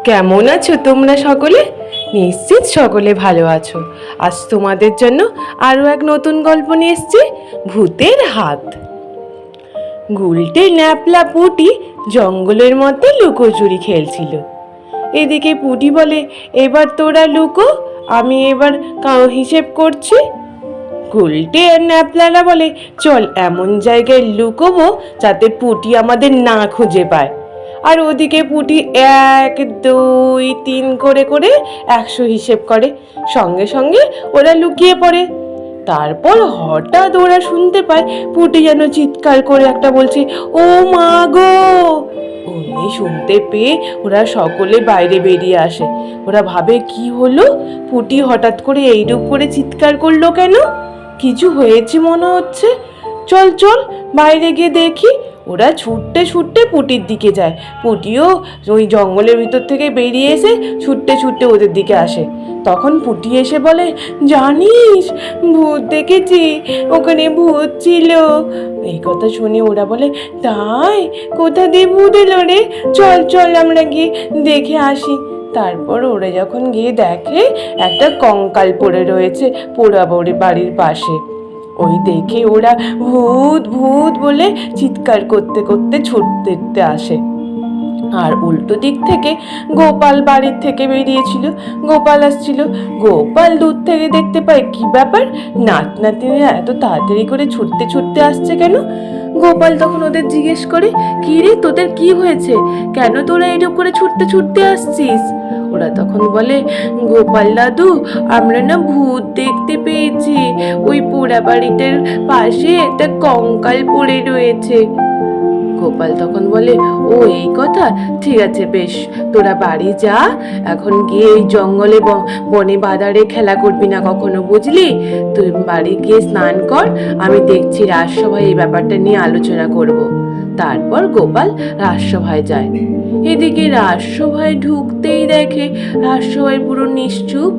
কেমন আছো তোমরা সকলে? নিশ্চিত সকলে ভালো আছো। আজ তোমাদের জন্য আরও এক নতুন গল্প নিয়ে এসেছি, ভূতের হাত। গুলটে ন্যাপলা পুটি জঙ্গলের মধ্যে লুকোচুরি খেলছিল। এদিকে পুটি বলে, এবার তোরা লুকো, আমি এবার হিসেব করছি। গুলটে আর ন্যাপলারা বলে, চল এমন জায়গায় লুকোবো যাতে পুটি আমাদের না খুঁজে পায়। আর ওদিকে পুটি 1 2 3 করে করে 100 হিসেব করে। সঙ্গে সঙ্গে ওরা লুকিয়ে পড়ে। তারপর হঠাৎ ওরা শুনতে পায় পুটি যেন চিৎকার করে একটা বলছে, ও মা গো। অমনি শুনতে পেয়ে ওরা সকলে বাইরে বেরিয়ে আসে। ওরা ভাবে, কি হলো, পুটি হঠাৎ করে এইরূপ করে চিৎকার করলো কেন? কিছু হয়েছে মনে হচ্ছে। চল চল বাইরে গিয়ে দেখি। ওরা ছুটতে ছুটতে পুটির দিকে যায়। পুটিও ওই জঙ্গলের ভিতর থেকে বেরিয়ে এসে ছুটতে ছুটতে ওদের দিকে আসে। তখন পুটি এসে বলে, জানিস, ভূত দেখেছি, ওখানে ভূত ছিল। এই কথা শুনে ওরা বলে, তাই? কোথা দিয়ে ভূত এলো রে? চল চল আমরা গিয়ে দেখে আসি। তারপর ওরা যখন গিয়ে দেখে, একটা কঙ্কাল পড়ে রয়েছে পোড়া বাড়ির পাশে। ওই দেখে ওরা ভূত ভূত বলে চিৎকার করতে করতে ছুটতে আসে। আর উল্টো দিক থেকে গোপাল বাড়ির থেকে বেরিয়েছিল। গোপাল আসছিল। গোপাল দূর থেকে দেখতে পায়, কি ব্যাপার, নাত নাতনিরা এত তাড়াতাড়ি করে ছুটতে ছুটতে আসছে কেন? গোপাল তখন ওদের জিজ্ঞেস করে, কি রে, তোদের কি হয়েছে, কেন তোরা এরকম করে ছুটতে ছুটতে আসছিস? ওরা তখন বলে, গোপাল দাদু, আমরা না ভূত দেখতে পেয়েছি, ওই পোড়া বাড়িটার পাশে একটা কঙ্কাল পড়ে রয়েছে। গোপাল তখন বলে, ও এই কথা, ঠিক আছে, বেশ, তোরা বাড়ি যা, এখন গিয়ে এই জঙ্গলে বনে বাদারে খেলা করবি না কখনো, বুঝলি? তুই বাড়ি গিয়ে স্নান কর, আমি দেখছি রাজসভায় এই ব্যাপারটা নিয়ে আলোচনা করব। তারপর গোপাল রাজসভায় যায়। এদিকে রাজসভায় ঢুকতেই দেখে রাজসভায় পুরো নিশ্চুপ,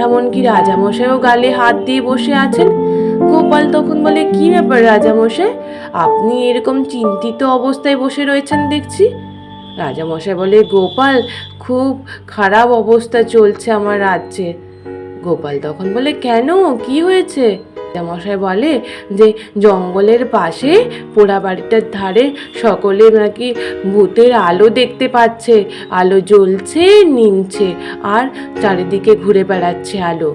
এমনকি রাজামশাইও গালে হাত দিয়ে বসে আছেন। গোপাল তখন বলে, কি ব্যাপার রাজামশাই, আপনি এরকম চিন্তিত অবস্থায় বসে রয়েছেন দেখছি? রাজামশাই বলে, গোপাল, খুব খারাপ অবস্থা চলছে আমার রাজ্যে। গোপাল তখন বলে, কেন, কি হয়েছে? রাজামশাই বলে যে জঙ্গলের পাশে পোড়া বাড়িটার ধারে সকলে নাকি ভূতের আলো দেখতে পাচ্ছে, আলো জ্বলছে নিমছে আর চারিদিকে ঘুরে বেড়াচ্ছে আলো।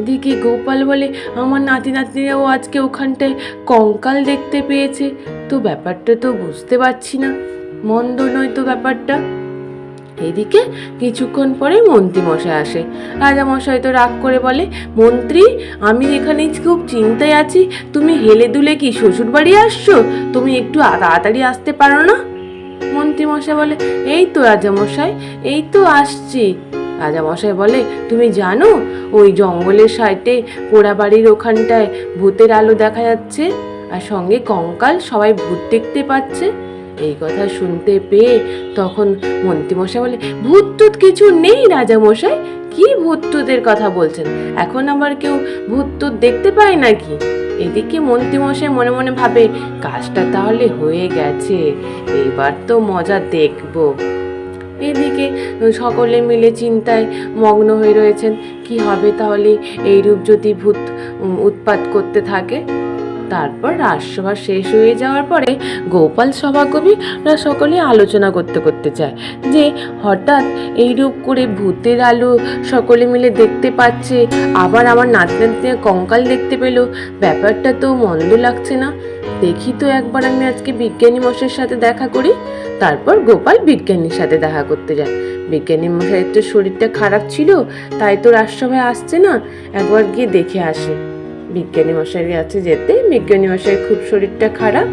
এদিকে গোপাল বলে, আমার নাতি নাতনিরাও আজকে ওখানটায় কঙ্কাল দেখতে পেয়েছে, তো ব্যাপারটা তো বুঝতে পারছি না, মন্দ নয় তো ব্যাপারটা। এদিকে কিছুক্ষণ পরে মন্ত্রী মশাই আসে। রাজামশাই তো রাগ করে বলে, মন্ত্রী, আমি এখানে খুব চিন্তায় আছি, তুমি হেলে দুলে কি শ্বশুর বাড়ি আসছো? তুমি একটু তাড়াতাড়ি আসতে পারো না? মন্ত্রী মশাই বলে, এই তো রাজামশাই, এই তো আসছি। রাজামশাই বলে, তুমি জানো ওই জঙ্গলের সাইডে পোড়া বাড়ির ওখানটায় ভূতের আলো দেখা যাচ্ছে, আর সঙ্গে কঙ্কাল, সবাই ভূত দেখতে পাচ্ছে। এই কথা শুনতে পেয়ে তখন মন্ত্রীমশাই বলে, ভূত টুত কিছু নেই রাজামশাই, কি ভূত টুতের কথা বলছেন? এখন আবার কেউ ভূত টুত দেখতে পায় নাকি? এদিকে মন্ত্রীমশাই মনে মনে ভাবে, কাজটা তাহলে হয়ে গেছে, এইবার তো মজা দেখবো। এদিকে সকলে মিলে চিন্তায় মগ্ন হয়ে রয়েছেন, কি হবে তাহলে এইরূপ যদি ভূত উৎপাত করতে থাকে। তারপর রাজসভা শেষ হয়ে যাওয়ার পরে গোপাল সভাকবিরা সকলে আলোচনা করতে করতে চায় যে হঠাৎ এইরূপ করে ভূতের আলো সকলে মিলে দেখতে পাচ্ছে, আবার আমার নাতি নাতনিরা কঙ্কাল দেখতে পেল, ব্যাপারটা তো মন্দ লাগছে না। দেখি তো একবার আমি আজকে বিজ্ঞানী মশাইয়ের সাথে দেখা করি। তারপর গোপাল বিজ্ঞানীর সাথে দেখা করতে যায়। বিজ্ঞানী মশাইয়ের তো শরীরটা খারাপ ছিল, তাই তো রাজসভায় আসছে না, একবার গিয়ে দেখে আসে। বিজ্ঞানী মশাইয়ের কাছে যেতে বিজ্ঞানী মশাইয়ের খুব শরীরটা খারাপ।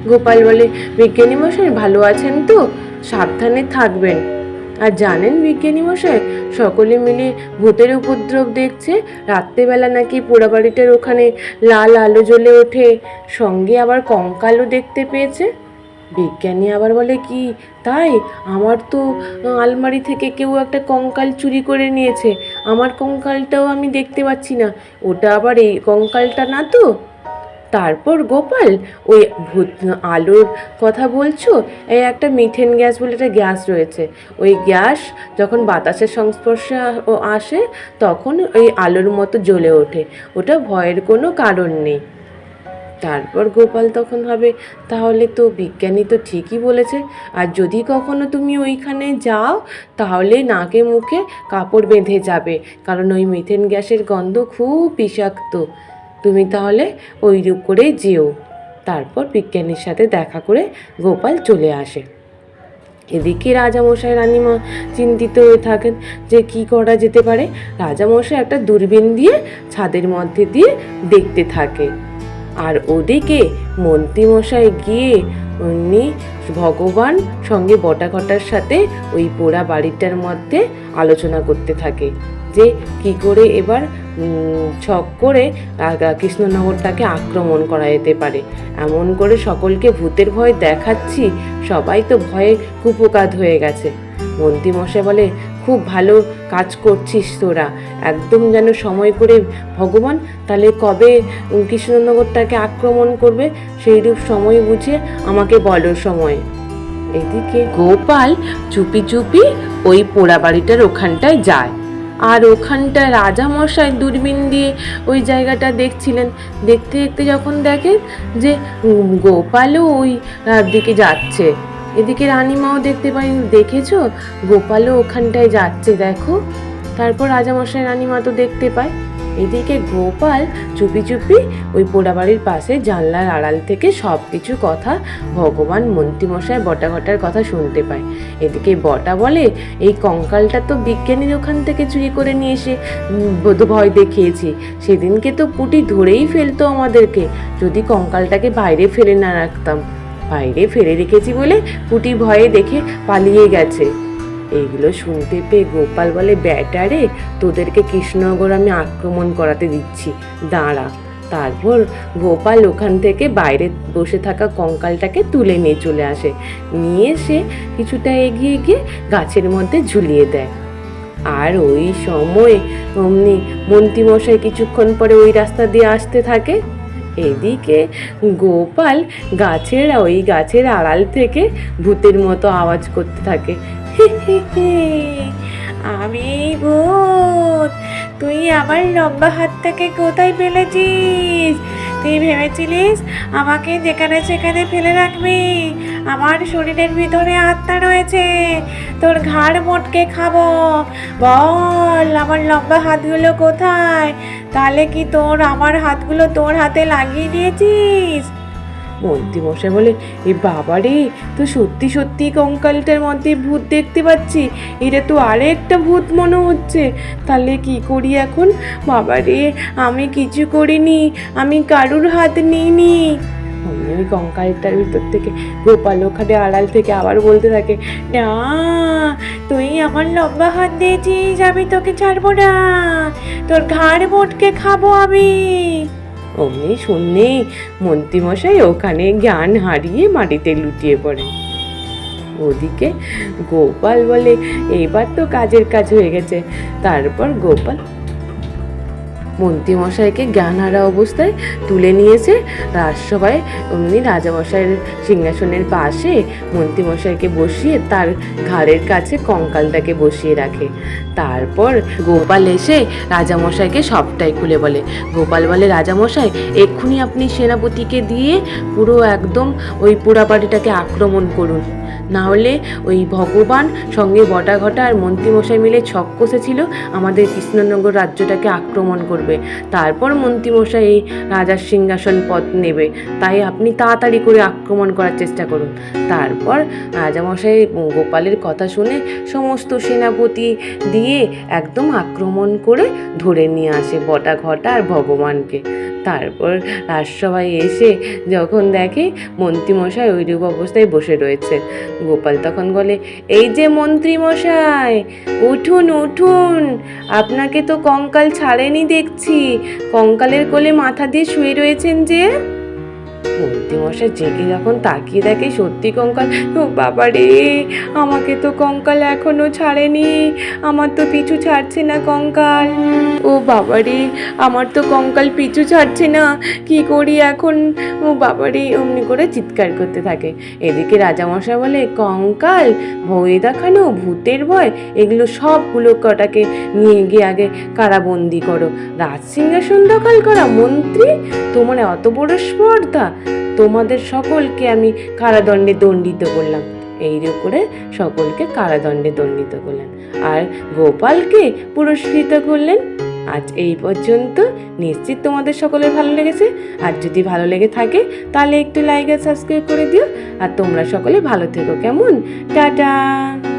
গোপাল বলে, বিজ্ঞানী মশাই ভালো আছেন তো? সাবধানে থাকবেন। আর জানেন বিজ্ঞানী মশাই, সকলে মিলে ভূতের উপদ্রব দেখছে, রাত্রেবেলা নাকি পোড়া বাড়িটার ওখানে লাল আলো জ্বলে ওঠে, সঙ্গে আবার কঙ্কালও দেখতে পেয়েছে। বিজ্ঞানী আবার বলে, কি তাই? আমার তো আলমারি থেকে কেউ একটা কঙ্কাল চুরি করে নিয়েছে, আমার কঙ্কালটাও আমি দেখতে পাচ্ছি না, ওটা আবার এই কঙ্কালটা না তো? তারপর গোপাল ওই ভূত আলোর কথা বলছো, এই একটা মিথেন গ্যাস বলে একটা গ্যাস রয়েছে, ওই গ্যাস যখন বাতাসের সংস্পর্শে আসে তখন ওই আলোর মতো জ্বলে ওঠে, ওটা ভয়ের কোনো কারণ নেই। তারপর গোপাল তখন ভাবে, তাহলে তো বিজ্ঞানী তো ঠিকই বলেছে, আর যদি কখনো তুমি ওইখানে যাও তাহলে নাকে মুখে কাপড় বেঁধে যাবে, কারণ ওই মিথেন গ্যাসের গন্ধ খুব বিষাক্ত, তুমি তাহলে ওইরূপ করেই যেও। তারপর বিজ্ঞানীর সাথে দেখা করে গোপাল চলে আসে। এদিকে রাজামশাই রানীমা চিন্তিত হয়ে থাকেন যে কি করা যেতে পারে। রাজামশাই একটা দূরবীন দিয়ে ছাদের মধ্যে দিয়ে দেখতে থাকে, আর ওদিকে মন্ত্রীমশাই গিয়ে উনি ভগবান সঙ্গে বটাঘটার সাথে ওই পোড়া বাড়িটার মধ্যে আলোচনা করতে থাকে যে কি করে এবার ছক করে কৃষ্ণনগরটাকে আক্রমণ করা যেতে পারে। এমন করে সকলকে ভূতের ভয় দেখাচ্ছি, সবাই তো ভয়ে কুপোকাত হয়ে গেছে। মন্ত্রীমশাই বলে, খুব ভালো কাজ করছিস তোরা, একদম যেন সময় করে ভগবান তাহলে কবে কৃষ্ণনগরটাকে আক্রমণ করবে সেইরূপ সময় বুঝে আমাকে বলো সময়। এদিকে গোপাল চুপি চুপি ওই পোড়া বাড়িটার ওখানটায় যায়, আর ওখানটা রাজামশাই দূরবীন দিয়ে ওই জায়গাটা দেখছিলেন। দেখতে দেখতে যখন দেখেন যে গোপালও ওই দিকে যাচ্ছে, এদিকে রানীমাও দেখতে পাই, দেখেছো গোপালও ওখানটায় যাচ্ছে দেখো। তারপর রাজামশাই রানীমা তো দেখতে পায়। এদিকে গোপাল চুপি চুপি ওই পোড়াবাড়ির পাশে জানলার আড়াল থেকে সব কিছু কথা ভগবান মন্ত্রীমশাই বটাঘটার কথা শুনতে পায়। এদিকে বটা বলে, এই কঙ্কালটা তো বিজ্ঞানীর ওখান থেকে চুরি করে নিয়ে এসে ভয় দেখিয়েছি, সেদিনকে তো পুটি ধরেই ফেলতো আমাদেরকে যদি কঙ্কালটাকে বাইরে ফেলে না রাখতাম, বাইরে ফেলে রেখেছি বলে পুটি ভয়ে দেখে পালিয়ে গেছে। এইগুলো শুনতে পেয়ে গোপাল বলে, ব্যাটারে তোদেরকে কৃষ্ণনগর আমি আক্রমণ করাতে দিচ্ছি, দাঁড়া। তারপর গোপাল ওখান থেকে বাইরে বসে থাকা কঙ্কালটাকে তুলে নিয়ে চলে আসে, নিয়ে এসে কিছুটা এগিয়ে গিয়ে গাছের মধ্যে ঝুলিয়ে দেয়। আর ওই সময় অমনি মন্ত্রীমশাই কিছুক্ষণ পরে ওই রাস্তা দিয়ে আসতে থাকে। এদিকে গোপাল ওই গাছের আড়াল থেকে ভূতের মতো আওয়াজ করতে থাকে, আমি ভূত, তুই আমার লম্বা হাতটাকে কোথায় ফেলেছিস? তুই ভেবেছিলিস আমাকে যেখানে সেখানে ফেলে রাখবি? আমার শরীরের ভিতরে আত্মা রয়েছে, তোর ঘাড় মোটকে খাবো। বল আমার লম্বা হাতগুলো কোথায়? তাহলে কি আমার হাতগুলো তোর হাতে লাগিয়ে দিয়েছিস? মন্ত্রীমশাই বলে, এ বাবা রে, তো সত্যি সত্যি কঙ্কালটার মধ্যে ভূত দেখতে পাচ্ছি, এটা তো আরেকটা ভূত মনে হচ্ছে, তাহলে কি করি এখন? বাবা রে, আমি কিছু করিনি, আমি কারুর হাত নিইনি। ওই কঙ্কালটার ভিতর থেকে গোপাল ওখানে আড়াল থেকে আবার বলতে থাকে, না তুই আমার লম্বা হাত দিয়েছিস, আমি তোকে ছাড়বো না, তোর ঘাড় মোটকে খাবো আমি। অমনি শুনলেই মন্ত্রীমশাই ওখানে জ্ঞান হারিয়ে মাটিতে লুটিয়ে পড়ে। ওদিকে গোপাল বলে, এবার তো কাজের কাজ হয়ে গেছে। তারপর গোপাল মন্ত্রীমশাইকে জ্ঞানহারা অবস্থায় তুলে নিয়েছে রাজসভায়, অমনি রাজামশাইয়ের সিংহাসনের পাশে মন্ত্রীমশাইকে বসিয়ে তার ঘাড়ের কাছে কঙ্কালটাকে বসিয়ে রাখে। তারপর গোপাল এসে রাজামশাইকে সবটাই খুলে বলে। গোপাল বলে, রাজামশাই এক্ষুনি আপনি সেনাপতিকে দিয়ে পুরো একদম ওই পোড়াবাড়িটাকে আক্রমণ করুন, না হলে ওই ভগবান সঙ্গে বটাঘটা আর মন্ত্রীমশাই মিলে ছক কষেছিল আমাদের কৃষ্ণনগর রাজ্যটাকে আক্রমণ করবে, তারপর মন্ত্রীমশাই এই রাজার সিংহাসন পদ নেবে, তাই আপনি তাড়াতাড়ি করে আক্রমণ করার চেষ্টা করুন। তারপর রাজামশাই গোপালের কথা শুনে সমস্ত সেনাপতি দিয়ে একদম আক্রমণ করে ধরে নিয়ে আসে বটাঘটা আর ভগবানকে। তারপর রাজসভায় এসে যখন দেখে মন্ত্রীমশাই ওইরূপ অবস্থায় বসে রয়েছে, গোপাল তখন বলে, এই যে মন্ত্রীমশাই, উঠুন উঠুন, আপনাকে তো কঙ্কাল ছাড়েনি দেখছি, কঙ্কালের কোলে মাথা দিয়ে শুয়ে রয়েছেন যে। মন্ত্রীমশাই জেগে যখন তাকিয়ে দেখে সত্যি কঙ্কাল, ও বাবা রে, আমাকে তো কঙ্কাল এখনো ছাড়েনি, আমার তো পিছু ছাড়ছে না কঙ্কাল। ও বাবা রে, আমার তো কঙ্কাল পিছু ছাড়ছে না, কি করি এখন? ও বাবা রে, অমনি করে চিৎকার করতে থাকে। এদিকে রাজামশাই বলে, কঙ্কাল, ভয় দেখানো, ভূতের ভয়, এগুলো সবগুলো কটাকে নিয়ে গিয়ে আগে কারাবন্দি করো। রাজ সিংহাসন দখল করা মন্ত্রী, তোমার অত বড় স্পর্ধা, তোমাদের সকলকে আমি কারাদণ্ডে দণ্ডিত করলাম। এই করে সকলকে কারাদণ্ডে দণ্ডিত করলেন আর গোপালকে পুরস্কৃত করলেন। আজ এই পর্যন্ত। নিশ্চিত তোমাদের সকলের ভালো লেগেছে। আর যদি ভালো লেগে থাকে তাহলে একটু লাইক আর সাবস্ক্রাইব করে দিও। আর তোমরা সকলে ভালো থেকো, কেমন? টাটা।